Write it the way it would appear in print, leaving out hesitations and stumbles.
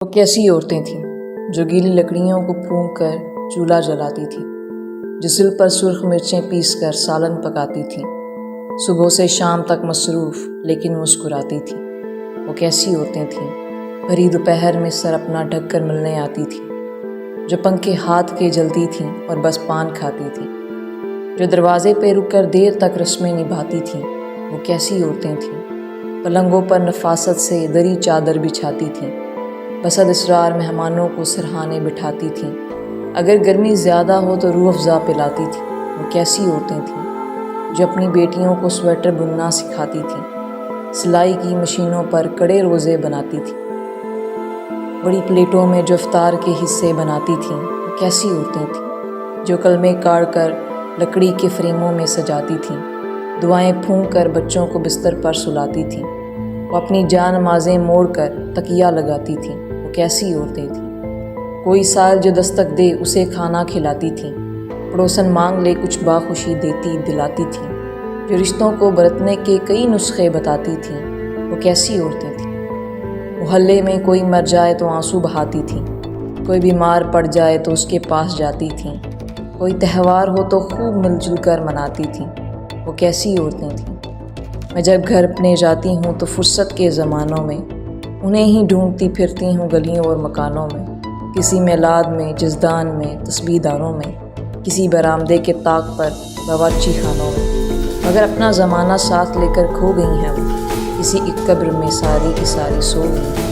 وہ کیسی عورتیں تھیں جو گیلی لکڑیوں کو پھونک کر چولہا جلاتی تھیں، جو سل پر سرخ مرچیں پیس کر سالن پکاتی تھیں، صبح سے شام تک مصروف لیکن مسکراتی تھیں۔ وہ کیسی عورتیں تھیں بھری دوپہر میں سر اپنا ڈھک کر ملنے آتی تھیں، جو پنکھے ہاتھ کے جلتی تھیں اور بس پان کھاتی تھیں، جو دروازے پہ رک کر دیر تک رسمیں نبھاتی تھیں۔ وہ کیسی عورتیں تھیں پلنگوں پر نفاست سے دری چادر بچھاتی تھیں، بسد اسرار مہمانوں کو سرہانے بٹھاتی تھیں، اگر گرمی زیادہ ہو تو روح افزا پلاتی تھیں۔ وہ کیسی عورتیں تھیں جو اپنی بیٹیوں کو سویٹر بننا سکھاتی تھیں، سلائی کی مشینوں پر کڑے روزے بناتی تھیں، بڑی پلیٹوں میں جو افطار کے حصے بناتی تھیں۔ وہ کیسی عورتیں تھیں جو کلمے کاٹ کر لکڑی کے فریموں میں سجاتی تھیں، دعائیں پھونک کر بچوں کو بستر پر سلاتی تھیں، وہ اپنی جان نمازیں موڑ کر تکیہ لگاتی تھیں۔ وہ کیسی عورتیں تھیں کوئی سال جو دستک دے اسے کھانا کھلاتی تھیں، پڑوسن مانگ لے کچھ باخوشی دیتی دلاتی تھیں، جو رشتوں کو برتنے کے کئی نسخے بتاتی تھیں۔ وہ کیسی عورتیں تھیں محلے میں کوئی مر جائے تو آنسو بہاتی تھیں، کوئی بیمار پڑ جائے تو اس کے پاس جاتی تھیں، کوئی تہوار ہو تو خوب مل جل کر مناتی تھیں۔ وہ کیسی عورتیں تھیں میں جب گھر اپنے جاتی ہوں تو فرصت کے زمانوں میں انہیں ہی ڈھونڈتی پھرتی ہوں گلیوں اور مکانوں میں، کسی میلاد میں، جزدان میں، تسبیح دانوں میں، کسی برآمدے کے طاق پر، باورچی خانوں میں، مگر اپنا زمانہ ساتھ لے کر کھو گئی ہیں وہ، کسی ایک قبر میں ساری کی ساری سو گئی ہیں۔